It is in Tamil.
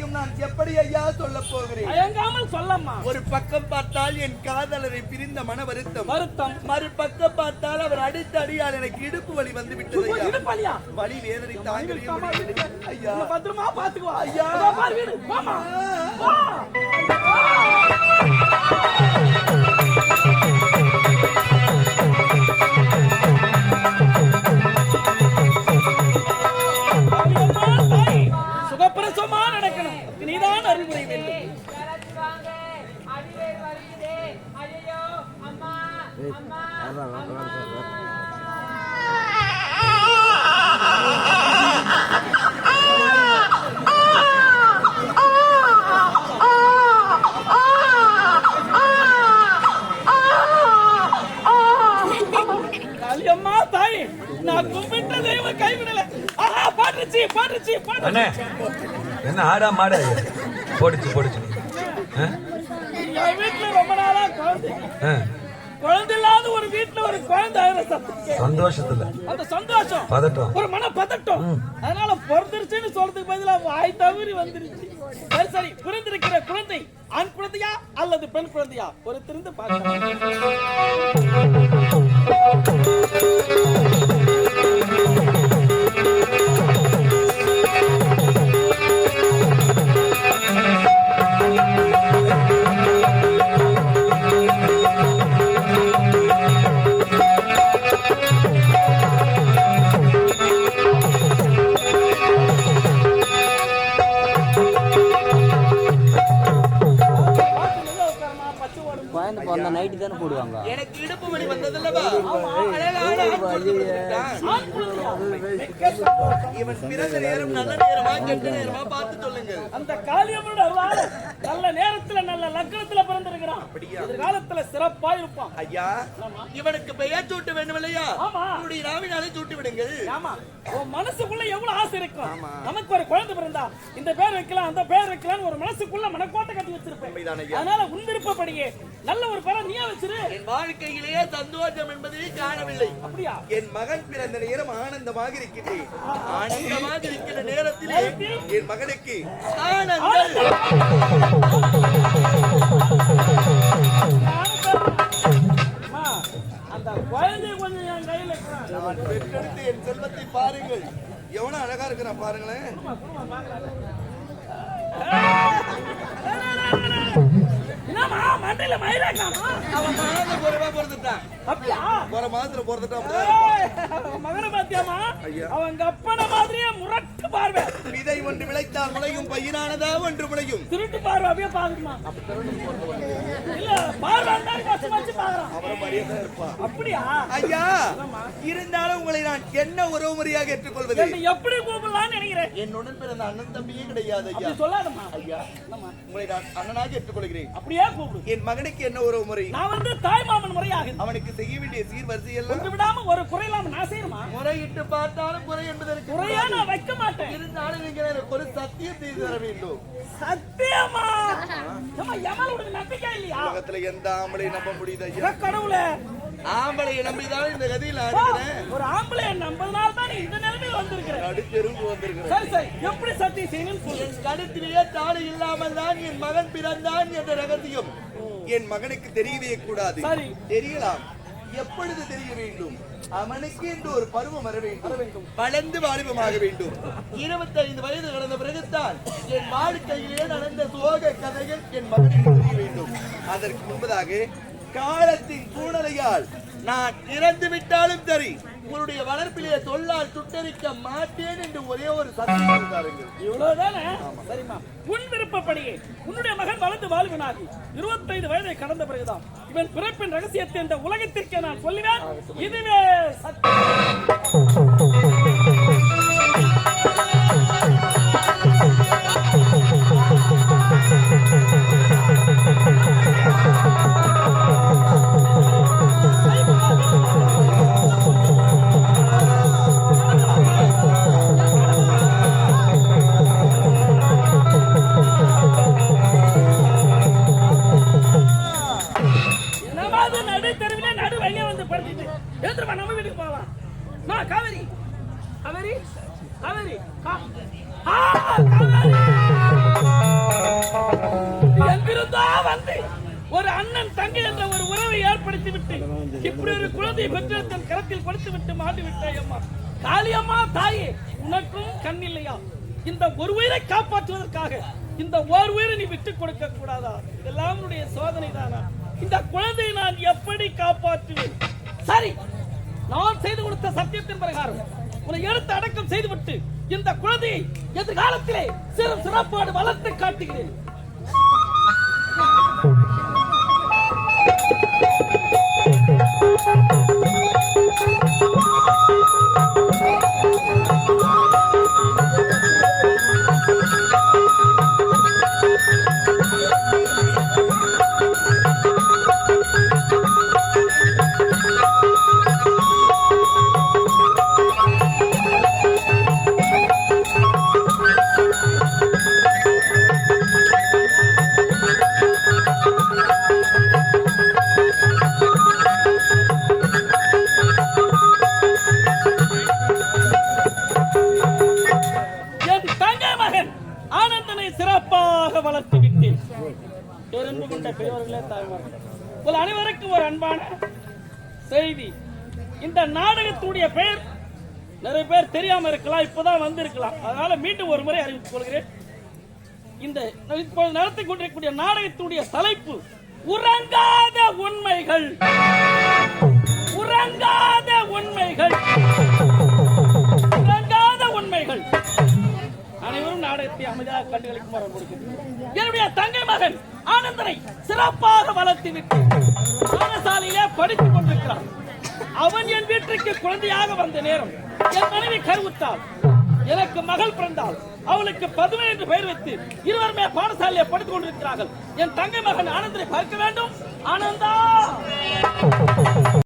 ரகசியம் நான் எப்படி ஐயா சொல்ல போகிறேன்? தயங்காமல் சொல்லம்மா. ஒரு பக்கம் பார்த்தால் என் காதலரை பிரிந்த மன வருத்தம், மறுபக்கம் பார்த்தால் அவர் அடித்த அடியால் எனக்கு இடுப்பு வலி வந்து விட்டது ஐயா. இடுப்பலியா? வலி வேதனை தாங்க முடியவில்லை ஐயா. பத்திரமா பாத்துக்கோ ஐயா. வீடு மாமா. சுகப்பிரசவமா நடக்கணும். நீதான் அறிவுரை வேண்டும். நான் கும்பிட்ட தெய்வம் கைவிடல. பாட்டுச்சு பாட்டுச்சு பாட்டு. என்ன ஆடா மாட போடுச்சு வீட்டுல ரொம்ப நாளா குழந்தை இல்லாத ஒரு வீட்டுல ஒரு குழந்தை சந்தோஷத்துல அந்த சந்தோஷம் பதட்டம் ஒரு மன பதட்டம். அதனால பிறந்துருச்சுன்னு சொல்றதுக்கு பதிலா வாய் தவறி வந்துருச்சு. சரி பிறந்திருக்கிற குழந்தை ஆண் குழந்தையா அல்லது பெண் குழந்தையா ஒரு திருந்து பார்க்க. எனக்கு இடுப்பு வலி வந்ததுல்லவா? இவன் பிறந்த நேரம் நல்ல நேரமா கெட்ட நேரமா பார்த்து சொல்லுங்க. அந்த காளியம்மனோட அருளால நல்ல நேரத்துல நல்ல லக்னத்துல பிறந்திருக்கிறான். எதிர்காலத்துல சிறப்பா இருப்பான். ஐயா இவனுக்கு பெயர் சூட்ட வேண்டும் இல்லையா? உன்னுடைய நாவினாலே சூட்டி விடுங்கள். ஆமா உன் மனசுக்குள்ள எவ்வளவு ஆசை இருக்கும். நமக்கு ஒரு குழந்தை பிறந்தா இந்த பேர் வைக்கலாம் அந்த பேர் வைக்கலாம் ஒரு மனசுக்குள்ள மனக்கோட்டை கட்டி வச்சிருப்பேன். அதனால உன் விருப்பப்படியே நல்ல ஒரு பேரை நீயா வச்சிரு. என் வாழ்க்கையிலேயே சந்தோஷம் என்பதை காணவில்லை. அப்படியா? என் மகன் பிறந்த நேரம் ஆனந்தமாக இருக்கிறேன். ஆனந்தமாக இருக்கிற நேரத்திலே என் மகனுக்கு அந்த குழந்தை கொஞ்சம் என் கையில பெற்றெடுத்து என் செல்வத்தை பாருங்கள். எவனும் அழகா இருக்கிறான் பாருங்களேன். மண்டையில மயிலாக்காமா அவன் மகன குறைவா பொறுத்துட்டான். அப்படியா? ஒரு மாதத்துல பொறுத்துட்டான். மகனை பாத்தியாமா? அவங்க அப்பன மாதிரியே முரட்டு பார்வை. விதை ஒன்று விளைத்தால் முளையும் பயிரானதா ஒன்று முளையும். திருட்டு பார்வை அப்படியே பாக்குமா? இல்ல பார்வை கஷ்டமாச்சு பாக்குறான். அவரை மாதிரியே தான் இருப்பான். அப்படியா? ஐயா இருந்தாலும் உங்களை நான் என்ன உறவு முறையாக ஏற்றுக்கொள்வது? எப்படி கூப்பிடலாம்னு நினைக்கிறேன். என்னுடன் பிறந்த அண்ணன் தம்பியே கிடையாது ஐயா. சொல்லாதம்மா. ஐயா உங்களை நான் அண்ணனாக ஏற்றுக்கொள்கிறேன். அப்படியே கூப்பிடு. என் மகனுக்கு என்ன உறவு முறை? நான் தாய் மாமன் முறையாக அவனுக்கு செய்ய வேண்டிய சீர்வரிசை எல்லாம் விடாம ஒரு குறையில்லாம நான் செய்யணுமா? முறையிட்டு பார்த்தாலும் குறை என்பதற்கு குறையா நான் வைக்க மாட்டேன். இருந்தாலும் நீங்கள் ஒரு சத்தியம் செய்து தர வேண்டும். சத்தியமா? எமலோட நம்பிக்கை இல்லையா? உலகத்துல எந்த ஆம்பளை நம்ப முடியுது ஐயா? கடவுளே ஆம்பளையை நம்பிதான் இந்த கதியில் இருக்கிறேன். ஒரு ஆம்பளையை நம்பதனால தான் இந்த நிலைமையில் வந்திருக்கிறேன். நடுத்தெருவுக்கு வந்திருக்கிறேன். சரி சரி எப்படி சத்தியம் செய்யணும்? என் கழுத்திலேயே தாலி இல்லாமல் தான் என் மகன் பிறந்தான் என்ற ரகசியம் என் மகனுக்கு தெரியவே கூடாது. தெரியலாம். எப்பொழுது தெரிய வேண்டும்? அவனுக்கு என்று ஒரு பருவம் வர வேண்டும். வளர்ந்து வாலிபமாக வேண்டும். 25 வயது கடந்த பிறகுத்தான் என் வாழ்க்கையிலே நடந்த சோக கதைகள் என் மகனுக்கு தெரிய வேண்டும். அதற்கு முன்பதாக காலத்தின் சூழ்நிலையால் நான் இறந்து விட்டாலும் சரி உங்களுடைய வளர்ப்பிலே சொல்லால் சுட்டரிக்க மாட்டேன் என்று ஒரே ஒரு சத்தியம் இருந்தார்கள். இவ்வளவுதானே? சரிமா உன் விருப்பப்படியே உன்னுடைய மகன் வளர்ந்து வாழ்வனாகி 25 வயதை கடந்த பிறகுதான் இவன் பிறப்பின் ரகசியத்தை இந்த உலகத்திற்கே நான் சொல்லுவேன். இதுவே ஒரு அண்ணன் தங்கை என்ற ஒரு உறவை ஏற்படுத்தி விட்டு இப்படி ஒரு குழந்தையை பெற்று தன் கரத்தில் கொடுத்து விட்டு மாட்டி விட்டாய் அம்மா. காளியம்மா தாயே, உனக்கும் கண் இல்லையா? இந்த ஒரு உயிரை காப்பாற்றுவதற்காக இந்த ஒரு உயிரை நீ விட்டுக் கொடுக்க கூடாதா? இதெல்லாம் உன்னுடைய சோதனை தானா? இந்த குழந்தையை நான் எப்படி காப்பாற்றுவேன்? சரி, நான் செய்து கொடுத்த சத்தியத்தின் பிரகாரம் உன்னை எடுத்து அடக்கம் செய்துவிட்டு இந்த குழந்தையை எதிர்காலத்திலே சிறப்பாடு வளர்த்து காட்டுகிறேன். சிறப்பாக வளர்த்து விட்டேன். பெரும்பு கொண்ட பெரியவர்களே, தாய்மார்களே, உங்கள் அனைவருக்கும் ஒரு அன்பான செய்தி. இந்த நாடகத்துடைய பெயர் நிறைய பேர் தெரியாம இருக்கலாம், இப்பதான் வந்திருக்கலாம். அதனால மீண்டும் ஒரு முறை அறிவித்துக் கொள்கிறேன். இந்த இப்போது நடத்தி கொண்டிருக்கக்கூடிய நாடகத்துடைய தலைப்பு உறங்காத உண்மைகள். உறங்காத உண்மைகள், உறங்காத உண்மைகள். அனைவரும் நாடகத்தை அமைதியாக கண்டுகளிக்குமாறு கொடுக்கிறேன். என்னுடைய தங்கை மகன் ஆனந்தனை சிறப்பாக வளர்த்து விட்டு பாடசாலையிலே படித்துக் கொண்டிருக்கிறான். அவன் என் வீட்டிற்கு குழந்தையாக வந்த நேரம் என் மனைவி கருவுற்றாள். எனக்கு மகள் பிறந்தாள். அவளுக்கு பதுமை என்று பெயர் வைத்து இருவருமே பாடசாலையை படித்துக் கொண்டிருக்கிறார்கள். என் தங்கை மகன் ஆனந்தனை பார்க்க வேண்டும். ஆனந்தா